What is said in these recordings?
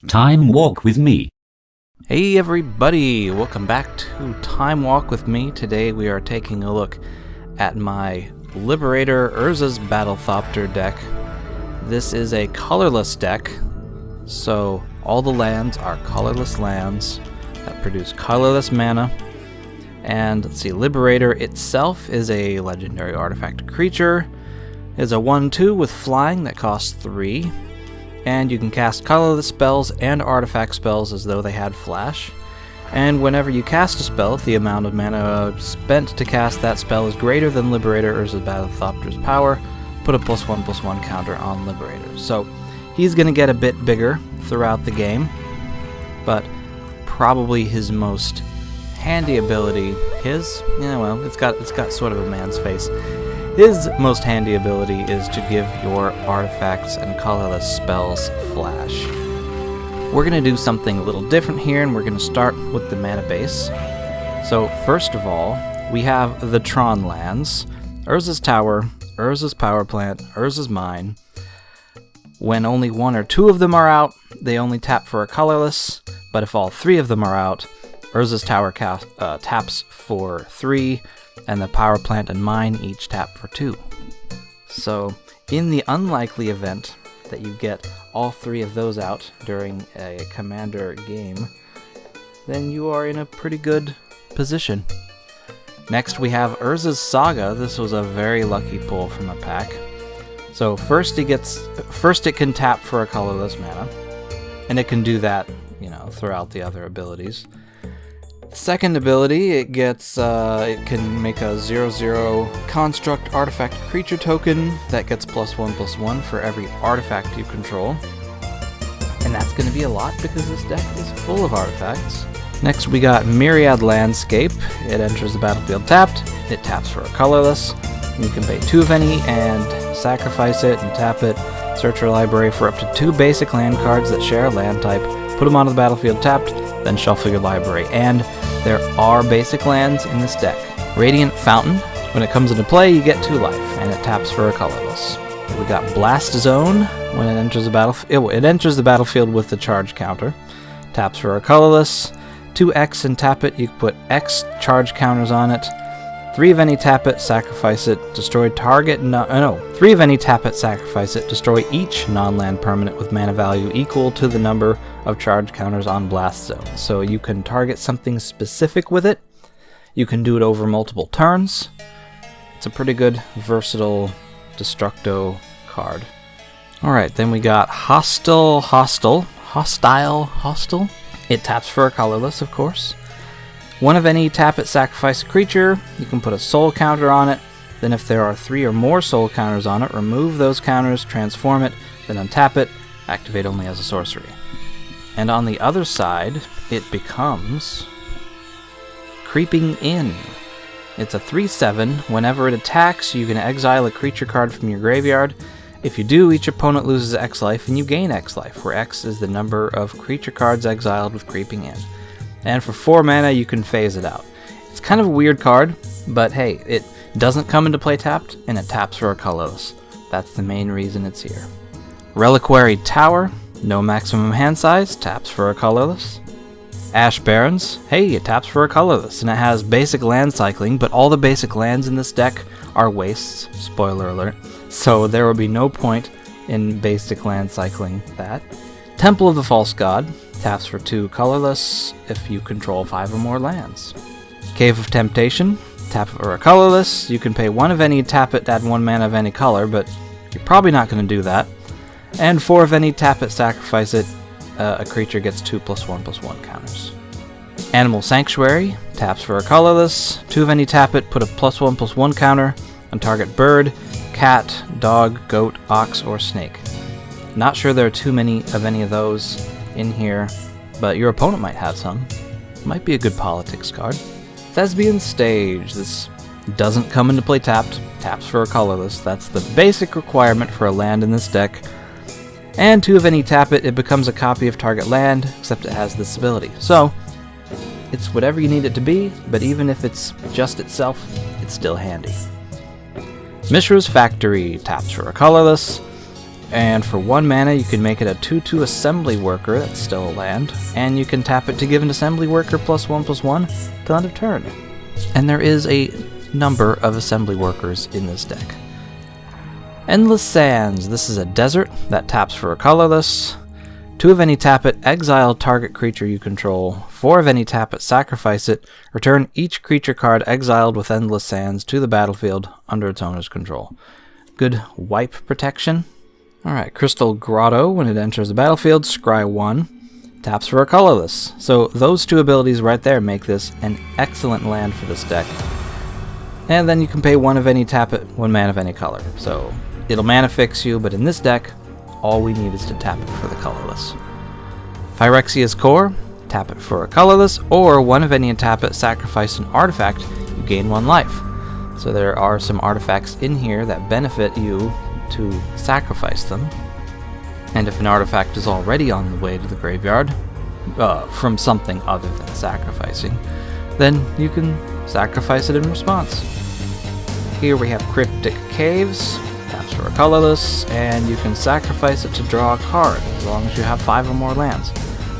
Time Walk with me. Hey everybody, welcome back to Time Walk with me. Today we are taking a look at my Liberator Urza's Battlethopter deck. This is a colorless deck, so all the lands are colorless lands that produce colorless mana. And let's see, Liberator itself is a legendary artifact creature. It's a 1/2 with flying that costs 3. And you can cast colorless spells and artifact spells as though they had flash. And whenever you cast a spell, if the amount of mana spent to cast that spell is greater than Liberator Urza's Battlethopter's power, put a +1/+1 counter on Liberator. So he's going to get a bit bigger throughout the game, but probably his most handy ability, it's got sort of a man's face. His most handy ability is to give your artifacts and colorless spells flash. We're going to do something a little different here, and we're going to start with the mana base. So first of all, we have the Tron lands, Urza's Tower, Urza's Power Plant, Urza's Mine. When only 1 or 2 of them are out, they only tap for a colorless, but if all 3 of them are out, Urza's Tower taps for 3, and the Power Plant and Mine each tap for 2. So, in the unlikely event that you get all 3 of those out during a Commander game, then you are in a pretty good position. Next we have Urza's Saga. This was a very lucky pull from a pack. So first it can tap for a colorless mana, and it can do that, throughout the other abilities. Second ability, it can make a 0/0 construct artifact creature token that gets +1/+1 for every artifact you control. And that's going to be a lot because this deck is full of artifacts. Next we got Myriad Landscape. It enters the battlefield tapped. It taps for a colorless. You can pay 2 of any and sacrifice it and tap it. Search your library for up to 2 basic land cards that share a land type. Put them onto the battlefield tapped, then shuffle your library. And there are basic lands in this deck. Radiant Fountain. When it comes into play, you get 2 life, and it taps for a colorless. We got Blast Zone. When it enters the battlefield, it enters the battlefield with the charge counter. Taps for a colorless. 2x and tap it. You can put X charge counters on it. 3 of any, tap it, sacrifice it, destroy target. 3 of any, tap it, sacrifice it, destroy each non-land permanent with mana value equal to the number of charge counters on Blast Zone. So you can target something specific with it. You can do it over multiple turns. It's a pretty good, versatile Destructo card. Alright, then we got Hostile. It taps for a colorless, of course. 1 of any, tap it, sacrifice a creature. You can put a soul counter on it. Then if there are 3 or more soul counters on it, remove those counters, transform it, then untap it, activate only as a sorcery. And on the other side, it becomes Creeping In. It's a 3/7. Whenever it attacks, you can exile a creature card from your graveyard. If you do, each opponent loses X life and you gain X life, where X is the number of creature cards exiled with Creeping In. And for 4 mana, you can phase it out. It's kind of a weird card, but hey, it doesn't come into play tapped, and it taps for a colorless. That's the main reason it's here. Reliquary Tower, no maximum hand size, taps for a colorless. Ash Barrens, hey, it taps for a colorless, and it has basic land cycling, but all the basic lands in this deck are wastes, spoiler alert, so there will be no point in basic land cycling that. Temple of the False God, taps for 2 colorless if you control 5 or more lands. Cave of Temptation, tap for a colorless. You can pay 1 of any, tap it, add 1 mana of any color, but you're probably not going to do that. And 4 of any, tap it, sacrifice it. A creature gets 2 +1/+1 counters. Animal Sanctuary, taps for a colorless. 2 of any, tap it, put a +1/+1 counter on target bird, cat, dog, goat, ox, or snake. Not sure there are too many of any of those in here, but your opponent might have some. Might be a good politics card. Thespian Stage. This doesn't come into play tapped. Taps for a colorless. That's the basic requirement for a land in this deck. And 2 of any, tap it. It becomes a copy of target land, except it has this ability. So, it's whatever you need it to be, but even if it's just itself, it's still handy. Mishra's Factory. Taps for a colorless. And for 1 mana, you can make it a 2/2 Assembly Worker, that's still a land, and you can tap it to give an Assembly Worker +1/+1 till end of turn. And there is a number of Assembly Workers in this deck. Endless Sands. This is a desert that taps for a colorless. 2 of any, tap it, exile target creature you control. 4 of any, tap it, sacrifice it. Return each creature card exiled with Endless Sands to the battlefield under its owner's control. Good wipe protection. Alright, Crystal Grotto. When it enters the battlefield, scry 1. Taps for a colorless. So those 2 abilities right there make this an excellent land for this deck. And then you can pay 1 of any, tap it, 1 mana of any color. So it'll mana fix you, but in this deck, all we need is to tap it for the colorless. Phyrexia's Core, tap it for a colorless, or 1 of any and tap it, sacrifice an artifact, you gain 1 life. So there are some artifacts in here that benefit you to sacrifice them. And if an artifact is already on the way to the graveyard, from something other than sacrificing, then you can sacrifice it in response. Here we have Cryptic Caves. Taps for a colorless, and you can sacrifice it to draw a card, as long as you have 5 or more lands.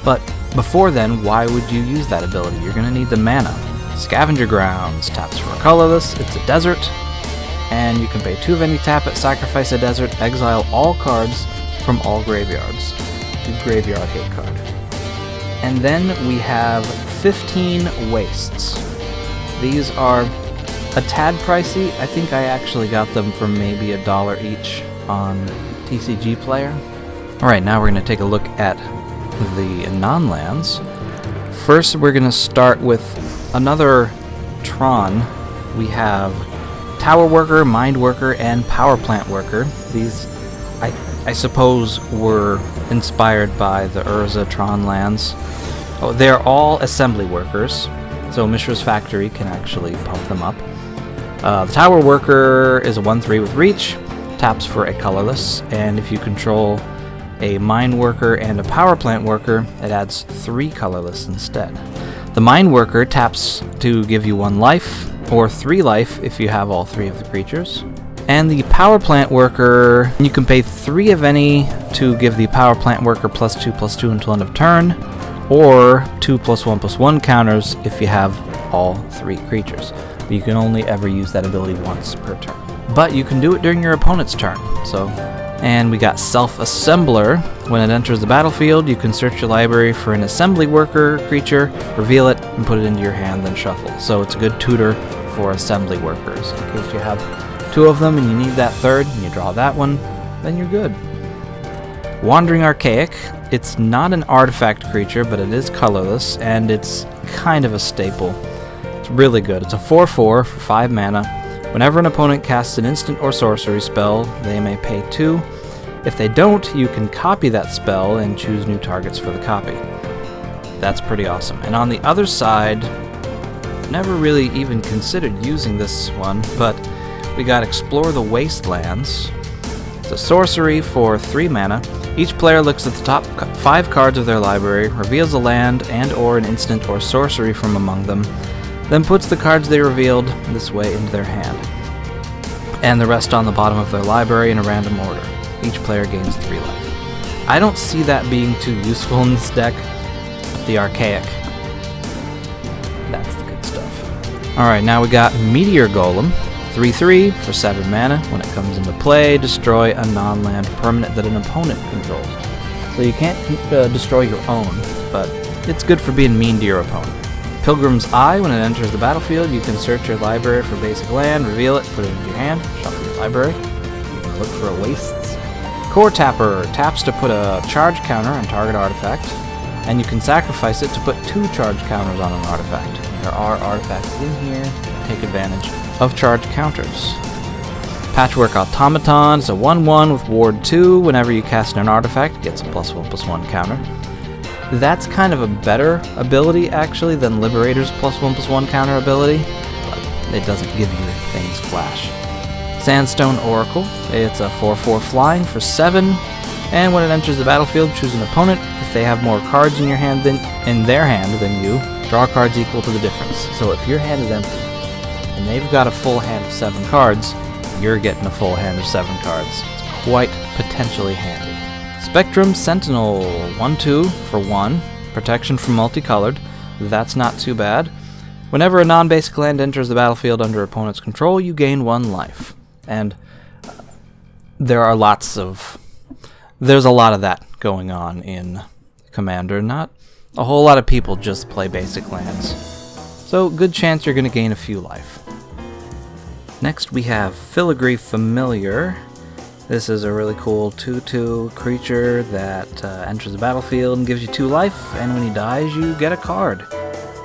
But before then, why would you use that ability? You're going to need the mana. Scavenger Grounds. Taps for a colorless, it's a desert, and you can pay 2 of any, tap it, sacrifice a desert, exile all cards from all graveyards. The Graveyard Hate card. And then we have 15 Wastes. These are a tad pricey. I think I actually got them for maybe $1 each on TCG Player. Alright, now we're going to take a look at the non-lands. First, we're going to start with another Tron. We have Tower Worker, Mind Worker, and Power Plant Worker. These, I suppose, were inspired by the Urza Tron lands. Oh, they're all Assembly Workers, so Mishra's Factory can actually pump them up. The Tower Worker is a 1/3 with reach, taps for a colorless, and if you control a Mine Worker and a Power Plant Worker, it adds 3 colorless instead. The Mine Worker taps to give you 1 life, or 3 life if you have all 3 of the creatures. And the Power Plant Worker, you can pay 3 of any to give the Power Plant Worker +2/+2 until end of turn, or 2 +1/+1 counters if you have all 3 creatures. But you can only ever use that ability once per turn. But you can do it during your opponent's turn. And we got Self-Assembler. When it enters the battlefield, you can search your library for an Assembly Worker creature, reveal it, and put it into your hand, then shuffle. So it's a good tutor for Assembly Workers. In case you have 2 of them and you need that 3rd, and you draw that one, then you're good. Wandering Archaic. It's not an artifact creature, but it is colorless, and it's kind of a staple. It's really good. It's a 4/4 for 5 mana. Whenever an opponent casts an instant or sorcery spell, they may pay 2. If they don't, you can copy that spell and choose new targets for the copy. That's pretty awesome. And on the other side, never really even considered using this one, but we got Explore the Wastelands. It's a sorcery for 3 mana. Each player looks at the top 5 cards of their library, reveals a land and or an instant or sorcery from among them, then puts the cards they revealed this way into their hand, and the rest on the bottom of their library in a random order. Each player gains 3 life. I don't see that being too useful in this deck. The Archaic. That's the good stuff. Alright, now we got Meteor Golem. 3/3 for 7 mana. When it comes into play, destroy a non-land permanent that an opponent controls. So you can't destroy your own, but it's good for being mean to your opponent. Pilgrim's Eye. When it enters the battlefield, you can search your library for basic land, reveal it, put it into your hand, shuffle your library. You can look for a wastes. Core Tapper. Taps to put a charge counter on target artifact, and you can sacrifice it to put 2 charge counters on an artifact. There are artifacts in here that take advantage of charge counters. Patchwork Automaton is a 1/1 with Ward 2. Whenever you cast an artifact, it gets a +1/+1 counter. That's kind of a better ability, actually, than Liberator's +1/+1 counter ability, but it doesn't give you things flash. Sandstone Oracle. It's a 4/4 flying for 7, and when it enters the battlefield, choose an opponent. If they have more cards in their hand than you, draw cards equal to the difference. So if your hand is empty, and they've got a full hand of 7 cards, you're getting a full hand of 7 cards. It's quite potentially handy. Spectrum Sentinel, 1/2 for 1, protection from multicolored. That's not too bad. Whenever a non-basic land enters the battlefield under opponent's control, you gain 1 life. And there's a lot of that going on in Commander. Not a whole lot of people just play basic lands. So good chance you're going to gain a few life. Next we have Filigree Familiar. This is a really cool 2/2 creature that enters the battlefield and gives you 2 life, and when he dies you get a card.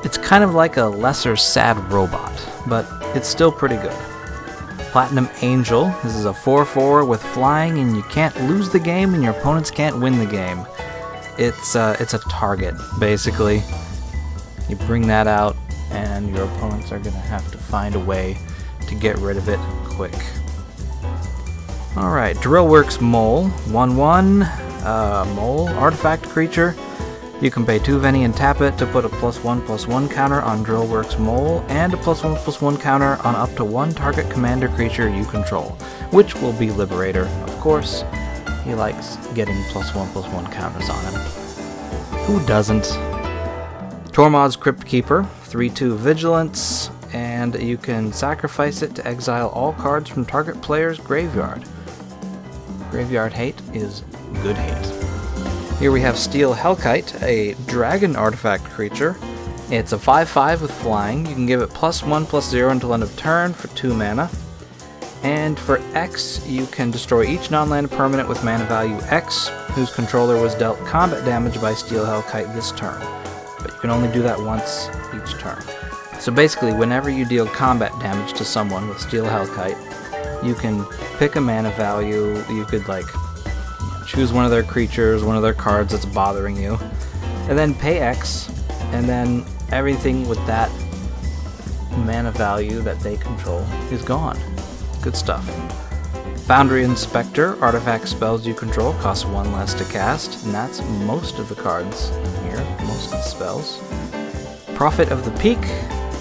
It's kind of like a lesser sad robot, but it's still pretty good. Platinum Angel. This is a 4/4 with flying, and you can't lose the game and your opponents can't win the game. It's a target, basically. You bring that out and your opponents are going to have to find a way to get rid of it quick. Alright, Drillworks Mole. 1/1, Mole, artifact creature. You can pay 2 of any and tap it to put a +1/+1 counter on Drillworks Mole and a +1/+1 counter on up to 1 target commander creature you control, which will be Liberator, of course. He likes getting +1/+1 counters on him. Who doesn't? Tormod's Crypt Keeper, 3/2 Vigilance, and you can sacrifice it to exile all cards from target player's graveyard. Graveyard hate is good hate. Here we have Steel Hellkite, a dragon artifact creature. It's a 5/5 with flying. You can give it +1/+0 until end of turn for 2 mana. And for X, you can destroy each non-land permanent with mana value X, whose controller was dealt combat damage by Steel Hellkite this turn. But you can only do that once each turn. So basically, whenever you deal combat damage to someone with Steel Hellkite, you can pick a mana value. You could choose one of their creatures, one of their cards that's bothering you, and then pay X, and then everything with that mana value that they control is gone. Good stuff. Foundry Inspector, artifact spells you control cost 1 less to cast, and that's most of the cards here, most of the spells. Prophet of the Peak,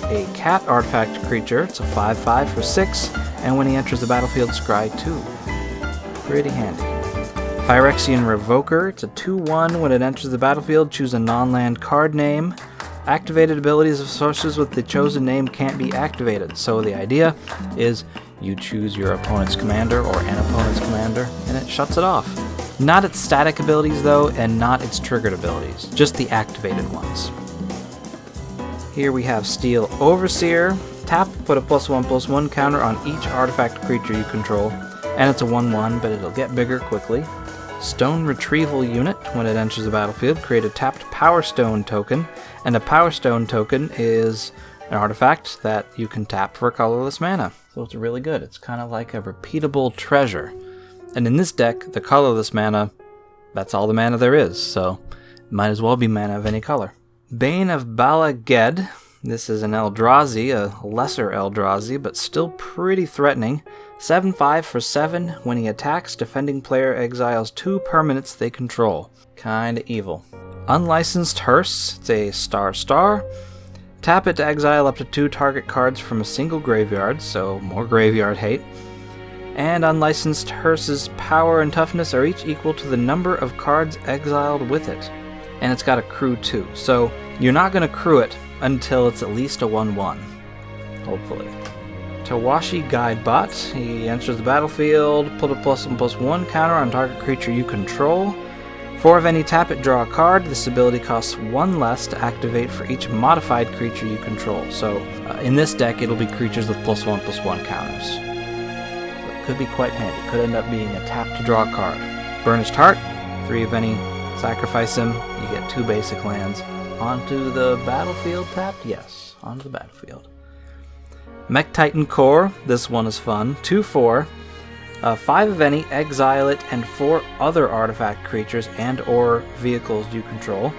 a cat artifact creature. It's a 5/5 for 6, and when he enters the battlefield, scry 2. Pretty handy. Phyrexian Revoker, it's a 2/1. When it enters the battlefield, choose a non-land card name. Activated abilities of sources with the chosen name can't be activated. So the idea is you choose your opponent's commander or an opponent's commander, and it shuts it off. Not its static abilities though, and not its triggered abilities, just the activated ones. Here we have Steel Overseer. Tap, put a +1/+1 counter on each artifact creature you control, and it's a 1/1, but it'll get bigger quickly. Stone Retrieval Unit. When it enters the battlefield, create a tapped Power Stone token, and a Power Stone token is an artifact that you can tap for colorless mana. So it's really good. It's kind of like a repeatable treasure. And in this deck, the colorless mana, that's all the mana there is, so it might as well be mana of any color. Bane of Bala Ged. This is an Eldrazi, a lesser Eldrazi, but still pretty threatening. 7/5 for 7. When he attacks, defending player exiles 2 permanents they control. Kinda evil. Unlicensed Hearse. It's a star. Tap it to exile up to 2 target cards from a single graveyard, so more graveyard hate. And Unlicensed Hearse's power and toughness are each equal to the number of cards exiled with it. And it's got a crew too, so you're not going to crew it until it's at least a 1/1. Hopefully. Tawashi Guidebot. He enters the battlefield, put a +1/+1 counter on target creature you control. 4 of any, tap it, draw a card. This ability costs 1 less to activate for each modified creature you control. So in this deck, it'll be creatures with +1/+1 counters. So it could be quite handy. Could end up being a tap to draw a card. Burnished Heart. 3 of any, sacrifice him. You get 2 basic lands. Onto the battlefield tapped? Yes, onto the battlefield. Mech Titan Core. This one is fun. 2/4. 5 of any, exile it, and 4 other artifact creatures and or vehicles you control.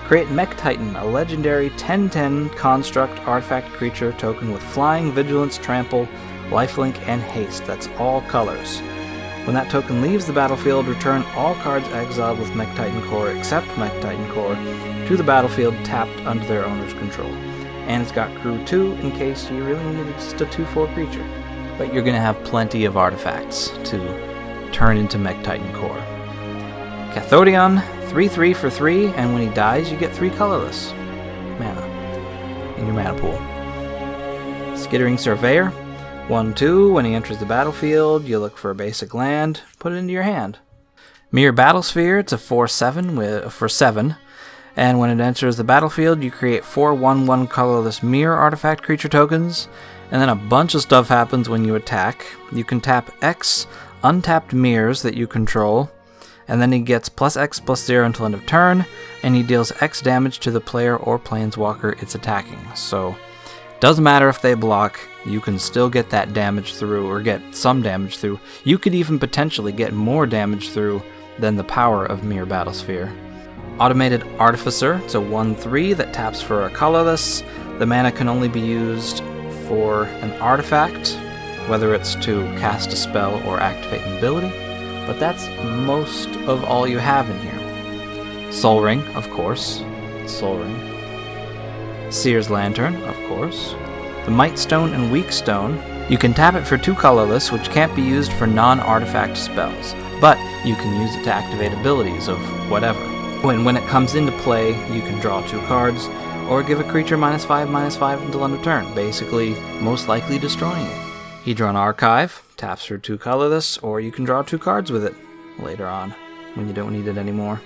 Create Mech Titan, a legendary 10/10 construct artifact creature token with flying, vigilance, trample, lifelink, and haste. That's all colors. When that token leaves the battlefield, return all cards exiled with Mech Titan Core except Mech Titan Core to the battlefield tapped under their owner's control. And it's got crew 2 in case you really needed just a 2/4 creature. But you're going to have plenty of artifacts to turn into Mech Titan Core. Cathodion, 3/3 for 3, and when he dies, you get 3 colorless mana in your mana pool. Skittering Surveyor, 1/2. When he enters the battlefield, you look for a basic land, put it into your hand. Mirror Battlesphere, it's a 4/7 for 7, and when it enters the battlefield, you create 4 1/1 colorless mirror artifact creature tokens, and then a bunch of stuff happens when you attack. You can tap X untapped mirrors that you control, and then he gets +X/+0 until end of turn, and he deals X damage to the player or planeswalker it's attacking. So, doesn't matter if they block, you can still get that damage through, or get some damage through. You could even potentially get more damage through than the power of Mirror Battlesphere. Automated Artificer, it's a 1/3 that taps for a colorless. The mana can only be used for an artifact, whether it's to cast a spell or activate an ability, but that's most of all you have in here. Sol Ring, of course. Sol Ring. Seer's Lantern, of course. The Might Stone and Weak Stone. You can tap it for 2 colorless, which can't be used for non-artifact spells, but you can use it to activate abilities of whatever. When it comes into play, you can draw 2 cards, or give a creature -5/-5 until end of turn, basically most likely destroying it. Hedron Archive, taps for 2 colorless, or you can draw 2 cards with it later on, when you don't need it anymore.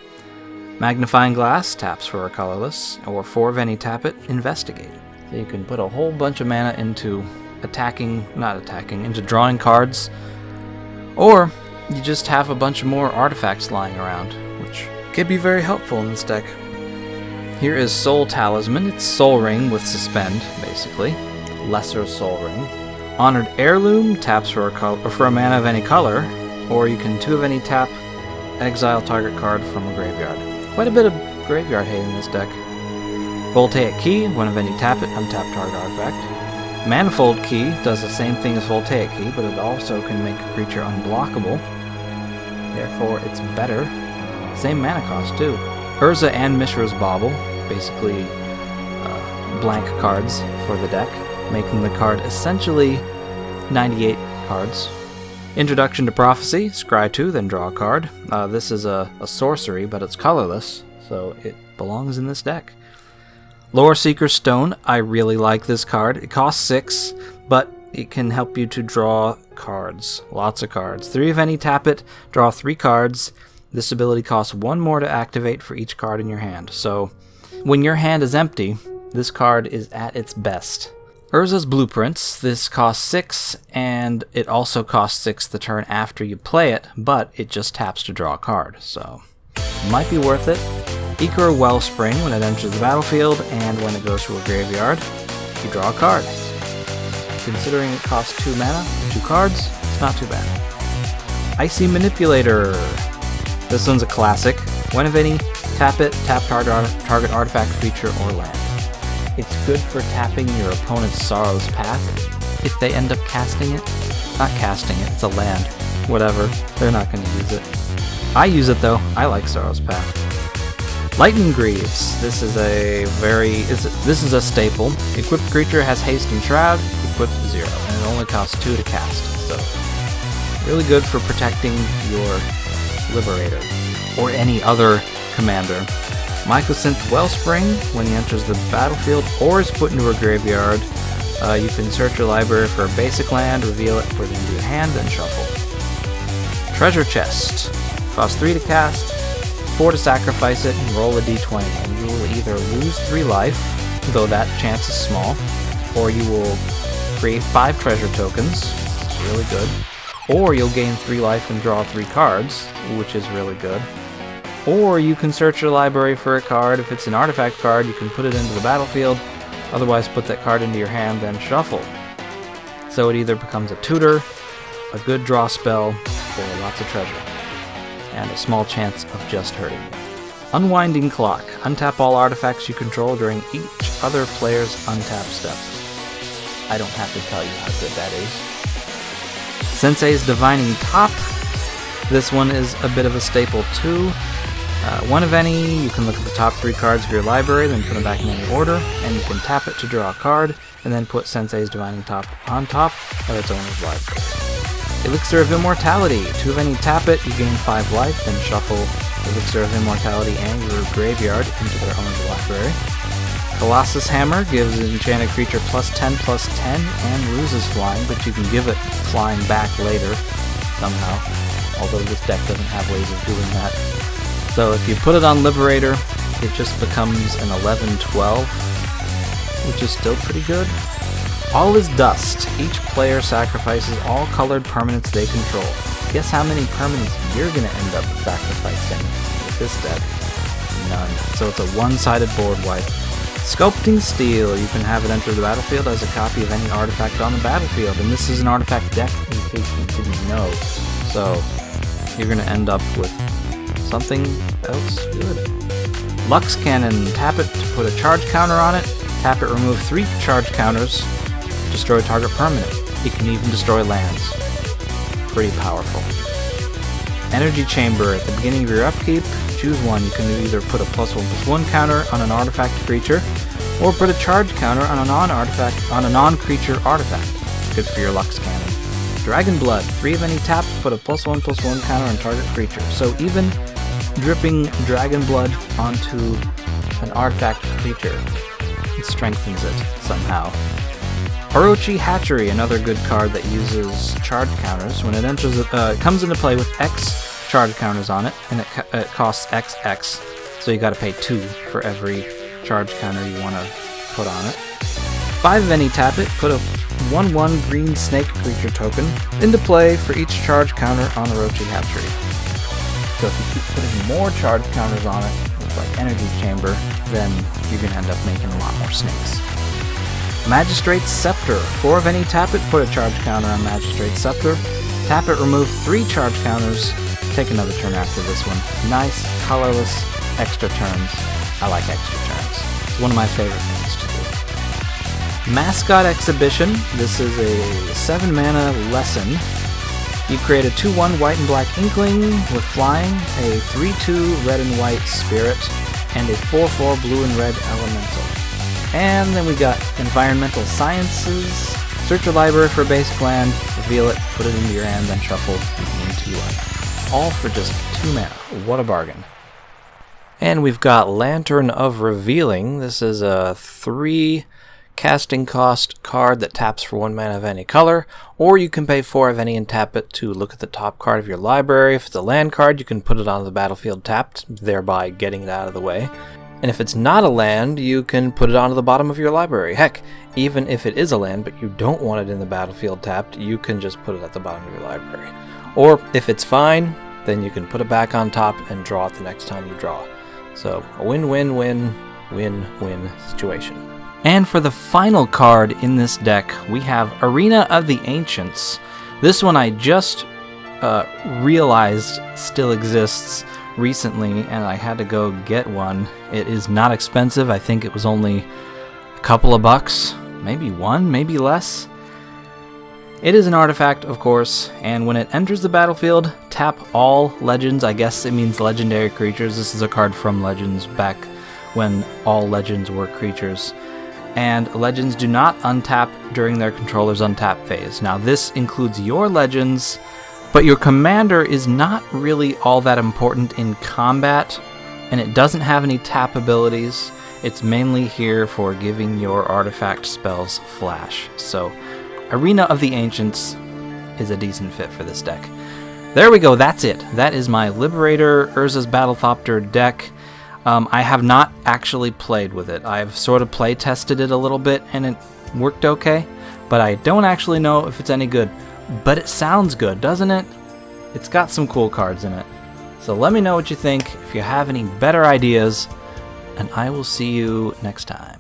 Magnifying Glass, taps for a colorless, or 4 of any tap it, Investigate. So you can put a whole bunch of mana into into drawing cards, or you just have a bunch of more artifacts lying around, which could be very helpful in this deck. Here is Soul Talisman. It's Sol Ring with Suspend, basically. Lesser Sol Ring. Honored Heirloom, taps for a mana of any color, or you can 2 of any tap, exile target card from a graveyard. Quite a bit of graveyard hate in this deck. Voltaic Key, 1 of any tap it, untap target artifact. Manifold Key does the same thing as Voltaic Key, but it also can make a creature unblockable. Therefore, it's better. Same mana cost, too. Urza and Mishra's Bauble, basically blank cards for the deck, making the card essentially 98 cards. Introduction to Prophecy, scry 2, then draw a card. This is a sorcery, but it's colorless, so it belongs in this deck. Lore Seeker Stone, I really like this card. It costs 6, but it can help you to draw cards. Lots of cards. 3 of any tap it, draw 3 cards. This ability costs 1 more to activate for each card in your hand. So, when your hand is empty, this card is at its best. Urza's Blueprints, this costs 6, and it also costs 6 the turn after you play it, but it just taps to draw a card, so it might be worth it. Ichor Wellspring, when it enters the battlefield, and when it goes to a graveyard, you draw a card. Considering it costs 2 mana, 2 cards, it's not too bad. Icy Manipulator. This one's a classic. One of any, tap it, tap target artifact, creature, or land. It's good for tapping your opponent's Sorrow's Path if they end up casting it. Not casting it, it's a land. Whatever, they're not going to use it. I use it though, I like Sorrow's Path. Lightning Greaves. This is a staple. Equipped creature has haste and shroud, equipped 0, and it only costs 2 to cast. So, really good for protecting your Liberator, or any other commander. Mycosynth Wellspring, when he enters the battlefield or is put into a graveyard, you can search your library for a basic land, reveal it, put it into your hand, then shuffle. Treasure Chest. Costs 3 to cast, 4 to sacrifice it, and roll a d20, and you will either lose 3 life, though that chance is small, or you will create 5 treasure tokens, which is really good, or you'll gain 3 life and draw 3 cards, which is really good. Or you can search your library for a card. If it's an artifact card, you can put it into the battlefield, otherwise put that card into your hand, then shuffle. So it either becomes a tutor, a good draw spell, or lots of treasure, and a small chance of just hurting you. Unwinding Clock. Untap all artifacts you control during each other player's untap step. I don't have to tell you how good that is. Sensei's Divining Top. This one is a bit of a staple too. 1 of any, you can look at the top 3 cards of your library, then put them back in any order, and you can tap it to draw a card, and then put Sensei's Divining Top on top of its owner's library. Elixir of Immortality. 2 of any, tap it, you gain 5 life, then shuffle Elixir of Immortality and your graveyard into their own library. Colossus Hammer gives an enchanted creature +10/+10 and loses flying, but you can give it flying back later somehow, although this deck doesn't have ways of doing that. So if you put it on Liberator, it just becomes an 11/12, which is still pretty good. All is Dust. Each player sacrifices all colored permanents they control. Guess how many permanents you're going to end up sacrificing with this deck? None. So it's a one-sided board wipe. Sculpting Steel. You can have it enter the battlefield as a copy of any artifact on the battlefield, and this is an artifact deck in case you didn't know. So you're going to end up with something else good. Lux Cannon. Tap it to put a charge counter on it. Tap it, remove 3 charge counters. Destroy target permanent. It can even destroy lands. Pretty powerful. Energy Chamber. At the beginning of your upkeep, choose one. You can either put a +1/+1 counter on an artifact creature, or put a charge counter on a non-creature artifact. Good for your Lux Cannon. Dragon Blood. 3 of any, tap, put a +1/+1 counter on target creature. So even dripping Dragon Blood onto an artifact creature, it strengthens it somehow. Orochi Hatchery, another good card that uses charge counters. When it enters, it comes into play with X charge counters on it, and it costs XX, so you gotta pay 2 for every charge counter you want to put on it. 5 of any, tap it, put a 1/1 green snake creature token into play for each charge counter on Orochi Hatchery. So if you keep putting more charge counters on it, with like Energy Chamber, then you're gonna end up making a lot more snakes. Magistrate's Scepter. 4 of any, tap it, put a charge counter on Magistrate's Scepter. Tap it, remove 3 charge counters. Take another turn after this one. Nice, colorless, extra turns. I like extra turns. It's one of my favorite things to do. Mascot Exhibition. This is a 7 mana lesson. You create a 2/1 white and black Inkling with flying, a 3/2 red and white Spirit, and a 4/4 blue and red Elemental. And then we got Environmental Sciences. Search your library for a basic land, reveal it, put it into your hand, then shuffle into your life. All for just 2 mana. What a bargain. And we've got Lantern of Revealing. This is a 3 casting cost card that taps for 1 mana of any color, or you can pay 4 of any and tap it to look at the top card of your library. If it's a land card, you can put it onto the battlefield tapped, thereby getting it out of the way. And if it's not a land, you can put it onto the bottom of your library. Heck, even if it is a land, but you don't want it in the battlefield tapped, you can just put it at the bottom of your library. Or if it's fine, then you can put it back on top and draw it the next time you draw. So a win-win-win, win-win situation. And for the final card in this deck, we have Arena of the Ancients. This one I just realized still exists recently, and I had to go get one. It is not expensive. I think it was only a couple of bucks, maybe 1, maybe less. It is an artifact, of course, and when it enters the battlefield, tap all legends. I guess it means legendary creatures. This is a card from Legends back when all legends were creatures. And legends do not untap during their controller's untap phase. Now this includes your legends, but your commander is not really all that important in combat, and it doesn't have any tap abilities. It's mainly here for giving your artifact spells flash. So Arena of the Ancients is a decent fit for this deck. There we go, that's it. That is my Liberator Urza's Battlethopter deck. I have not actually played with it. I've sort of play tested it a little bit and it worked okay, but I don't actually know if it's any good. But it sounds good, doesn't it? It's got some cool cards in it. So let me know what you think, if you have any better ideas, and I will see you next time.